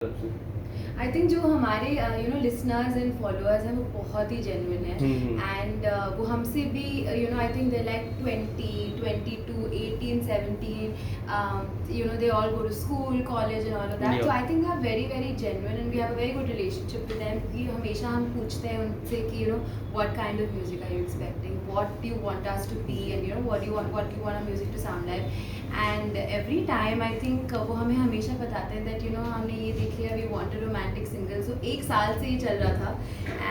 I think जो हमारे listeners and followers हैं वो बहुत ही जेन्युइन है एंड वो हमसे भी I think they like 20, 22, 18, 17 they all go to school college and all of that so I think they are very very genuine and we have a very good relationship with them कि हमेशा हम पूछते हैं उनसे कि what kind of music are you expecting what do you want us to be and what do you want our music to sound like and every time I think वो हमें हमेशा बताते हैं दैट हमने ये देख लिया we wanted romantic single so एक साल से ये चल रहा था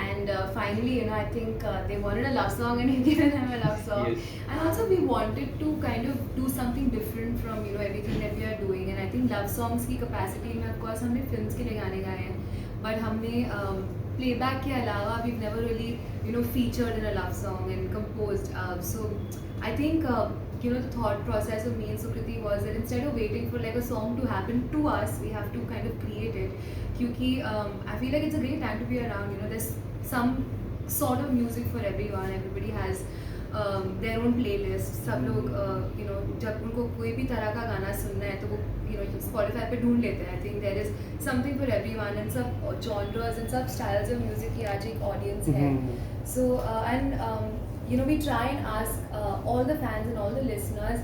and finally I think they wanted a love song and we given them a love song and also we wanted to kind of do something different from everything that we are doing and I think love songs की capacity में of course हमने films के लिए गाने गाए हैं but हमने playback के अलावा we never really featured in a love song and composed so I think the thought process of me and Sukriti was that instead of waiting for like a song to happen to us we have to kind of create it क्योंकि I feel like it's a great time to be around there's some sort of music for everyone everybody has their own playlist सब लोग जब उनको कोई भी तरह का गाना सुनना है तो वो Spotify पे ढूंढ लेते हैं I think there is something for everyone and सब genres and सब styles of music की आज एक audience है so and we try and ask all the fans and all the listeners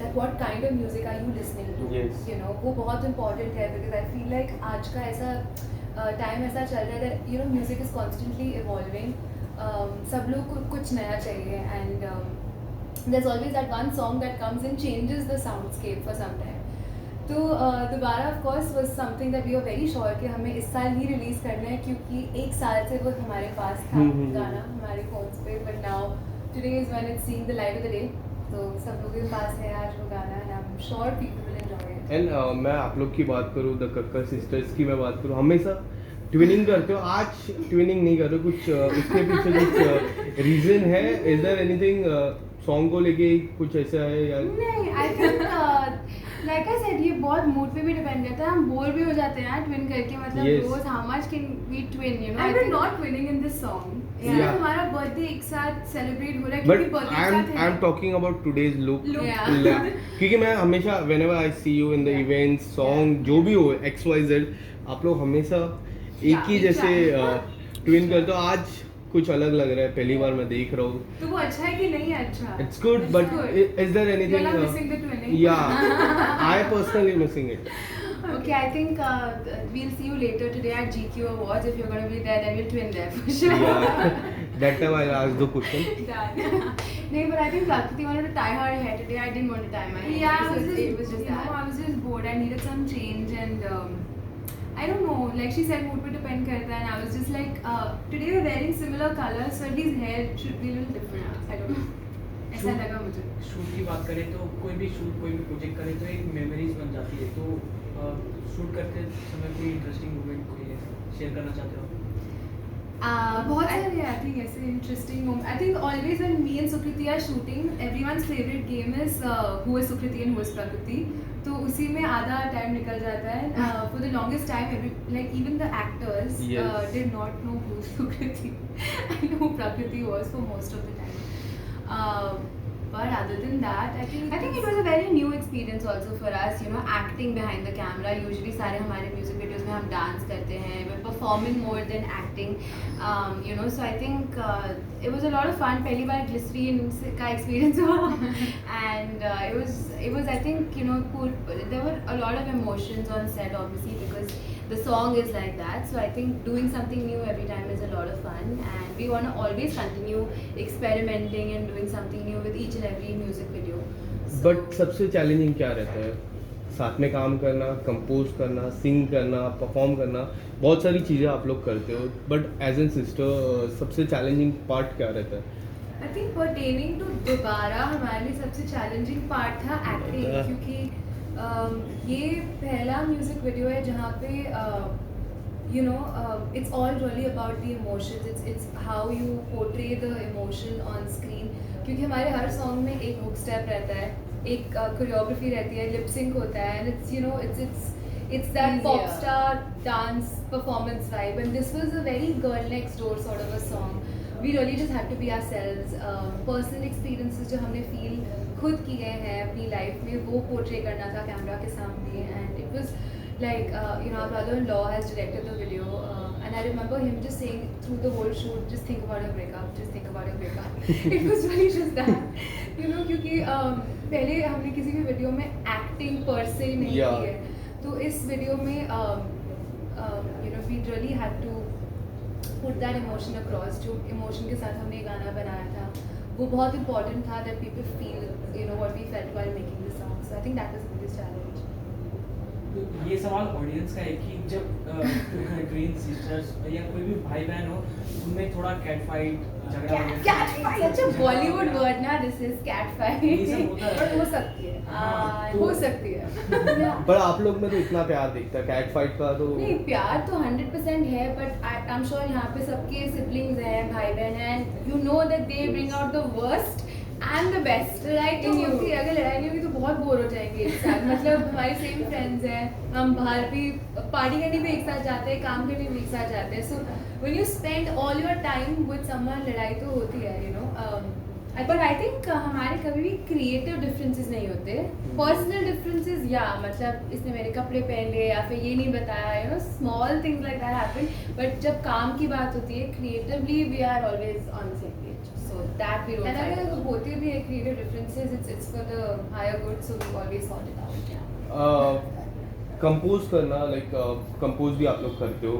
that what kind of music are you listening to yes. वो बहुत important है because I feel like आज का ऐसा time ऐसा चल रहा है that music is constantly evolving सब लोग को कुछ नया चाहिए and there's always that one song that comes and changes the soundscape for some time तो दोबारा of course was something that we are very sure कि हमें इस साल ही रिलीज़ करना है क्योंकि एक साल से वो हमारे पास था गाना हमारे फोन्स पे but now today is when it's seeing the light of the day तो सब लोगों के पास है आज वो गाना and I am sure people will enjoy it and मैं आप लोग की बात करूँ द कक्कर सिस्टर्स की मैं बात करूँ हमेशा ट्विनिंग करते हो आज ट्विनिंग नहीं कर रहे कुछ उसके पीछे कुछ रीज़न है इज देयर एनीथिंग सॉन्ग को लेके कुछ ऐसा है या नहीं I think like I said ये बहुत मूड पे भी डिपेंड करता है हम बोर भी हो जाते हैं ट्विन करके मतलब रोज how much can we twin I am not twinning in this song हमारा बर्थडे एक साथ सेलिब्रेट हो रहा है क्योंकि बर्थडे एक साथ है I am talking about today's look क्योंकि मैं हमेशा whenever I see you in the events song जो भी हो XYZ आप लोग हमेशा एक ही जैसे ट्विन करते हो आज कुछ अलग लग रहा है पहली बार मैं देख रहा हूँ तो वो अच्छा है कि नहीं है अच्छा it's good but is there anything या I personally missing it Okay, I think we'll see you later today at GQ Awards. If you're going to be there, then we'll twin there for sure. Yeah, that time I'll ask the question. Done. No, but I think Prakriti wanted to tie her hair today. I didn't want to tie my hair. Yeah, it was just that. I was just bored. I needed some change and I don't know. Like she said, mood पे depend करता है. And I was just like, today we're wearing similar colors, so at least hair should be a little different. I don't know. ऐसा लगा मुझे. Shoot की बात करें तो कोई भी शूट कोई भी प्रोजेक्ट करें तो एक मेमोरीज बन जाती है तो शूट करते समय कोई इंटरेस्टिंग मोमेंट कोई शेयर करना चाहते हो बहुत सारे I think ऐसे interesting moment. I think always when me and Sukriti are shooting, everyone's favorite game is who is Sukriti and who is Prakriti. तो उसी में आधा टाइम निकल जाता है. For the longest time, like even the actors did not know who Sukriti and who Prakriti was for most of the time. But other than that, I think it was a very new experience also for us. Acting behind the camera. Usually सारे हमारे music videos में हम dance करते हैं. We're performing more than acting. So I think it was a lot of fun. पहली बार glycerine का experience हुआ. And it was I think cool. There were a lot of emotions on set obviously because the song is like that. So I think doing something new every time is a lot of fun. And we want to always continue experimenting and doing something new with each and every music video. But सबसे challenging क्या रहता है साथ में काम करना compose करना सिंग करना परफॉर्म करना बहुत सारी चीज़ें आप लोग करते हो बट एज एन सिस्टर सबसे चैलेंजिंग पार्ट क्या रहता है I think pertaining to दोबारा हमारे लिए सबसे चैलेंजिंग पार्ट था एक्टिंग क्योंकि ये पहला म्यूजिक वीडियो है जहाँ पे it's all really about the emotions. It's how you portray the emotion on screen. क्योंकि हमारे हर सॉन्ग में एक हुक स्टेप रहता है एक कोरियोग्राफी रहती है लिप सिंक होता है and it's that pop star dance performance vibe and this was a very girl next door sort of a song. We really just had to be ourselves. Personal experiences जो हमने feel खुद किए हैं अपनी life में वो portray करना था कैमरा के सामने and it was like our brother-in-law has directed the video, and I remember him just saying through the whole shoot, just think about your breakup, just think about your breakup. It was really just that, क्योंकि पहले हमने किसी भी video में acting पर से नहीं Yeah. की है, तो इस वीडियो में we really had to put that emotion across. जो emotion के साथ हमने ये गाना बनाया था, वो बहुत important था that people feel what we felt while making the song. So I think that was the biggest challenge. तो ये सवाल ऑडियंस का है कि जब ट्विन सिस्टर्स या कोई भी भाई बहन हो उनमें थोड़ा कैट फाइट झगड़ा Such a Bollywood word ना, this is cat fight. ये सब होता है। But हो सकती है, हाँ, तो- हो सकती है. Yeah. पर आप लोग में तो इतना प्यार दिखता है कैट फाइट का तो नहीं, प्यार तो 100% है, but I'm sure यहाँ पे सबके siblings हैं, भाई बहन हैं, and you know that they bring out the worst and the best. लड़ाई तो होती है, अगर लड़ाई नहीं होगी तो बहुत बोर हो जाएंगे एक साथ. मतलब हमारे सेम फ्रेंड्स हैं, हम बाहर भी पार्टी करने भी एक साथ जाते हैं, काम करने भी एक साथ जाते हैं. So when you spend all your time with someone, लड़ाई तो होती है, but I think हमारे कभी भी creative differences नहीं होते. Personal differences, मतलब इसने मेरे कपड़े पहन लिए या फिर ये नहीं बताया, small things like that happen. But जब काम की बात होती है, creatively we are always on the same page. So that we don't fight And about. अगर होती भी है creative differences, it's for the higher good, so we always sort it out. Yeah. Compose करना लाइक कंपोज भी आप लोग करते हो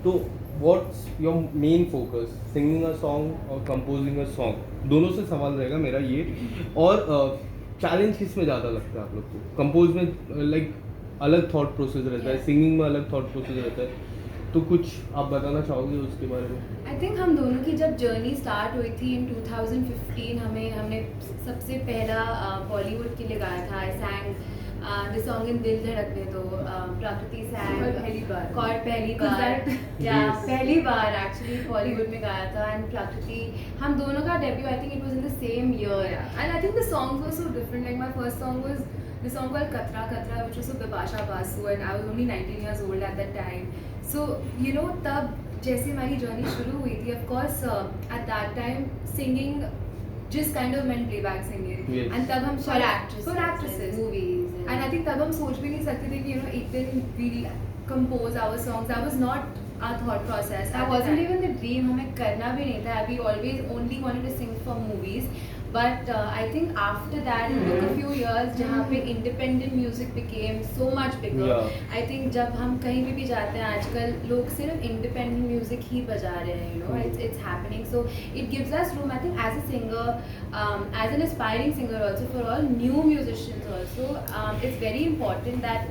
तो what's your main focus singing a song और कंपोजिंग अ सॉन्ग दोनों से सवाल रहेगा मेरा ये और चैलेंज किस में ज़्यादा लगता है आप लोग को कंपोज में लाइक अलग थॉट प्रोसेस रहता है सिंगिंग में अलग थॉट प्रोसेस रहता है तो कुछ आप बताना चाहोगे उसके बारे में I think हम दोनों की जब जर्नी स्टार्ट हुई थी in 2015 हमने सबसे पहला बॉलीवुड के लिए गाया था. I sang the song in दिल धड़कने दो. प्रकृति sang पहली बार. और पहली Was बार that- Yes. पहली बार एक्चुअली बॉलीवुड में गाया था. एंड प्रकृति हम दोनों का debut I think it was in the same year. And I think the songs were so different. Like my first song was the song called Katra Katra, which was for Bipasha Basu, and I was only 19 years old at that time. So तब जैसे हमारी journey शुरू हुई थी, of course at that time singing just kind of meant playback singing. Yes. And तब हम For actresses, for actresses. movies, And I think तब हम सोच भी नहीं सकते थे कि एक दिन we'll compose our songs. That was not our thought process. That wasn't even the dream. हमें करना भी नहीं था. We always only wanted to sing for movies. But I think after that it took a few years जहाँ पे independent music became so much bigger. Yeah. I think जब हम कहीं भी जाते हैं आजकल लोग सिर्फ independent music ही बजा रहे हैं. It's happening. So it gives us room. I think as a singer, as an aspiring singer also, for all new musicians also, it's very important that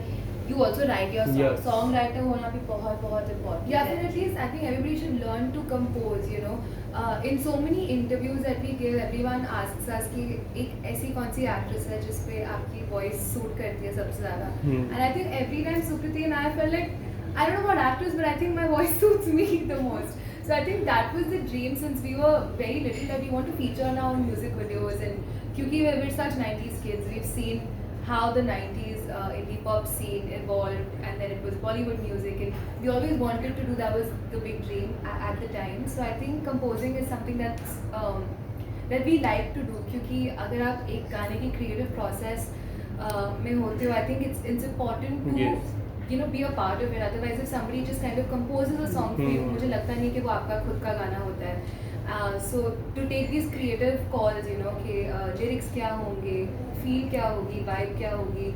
you also write your song. Yes. Songwriter होना भी बहुत बहुत important. Yeah, then at least I think everybody should learn to compose. In so many interviews that we give, everyone asks us कि एक ऐसी कौन सी actress है जिस पे आपकी voice suit करती है सबसे ज़्यादा. And I think every time Sukriti and I felt like I don't know about actors, but I think my voice suits me the most. So I think that was the dream since we were very little that we want to feature on our own music videos. And क्योंकि we're such 90s kids, we've seen how the 90s indie pop scene evolved, and then it was Bollywood music, and we always wanted to do that. Was the big dream at the time. So I think composing is something that we like to do. क्योंकि अगर आप एक गाने की creative process में होते हो, I think it's important to Yes. be a part of it. Otherwise, if somebody just kind of composes a song for you, मुझे लगता नहीं कि वो आपका खुद का गाना होता है. So to take these creative calls, कि lyrics क्या होंगे, feel क्या होगी, vibe क्या होगी,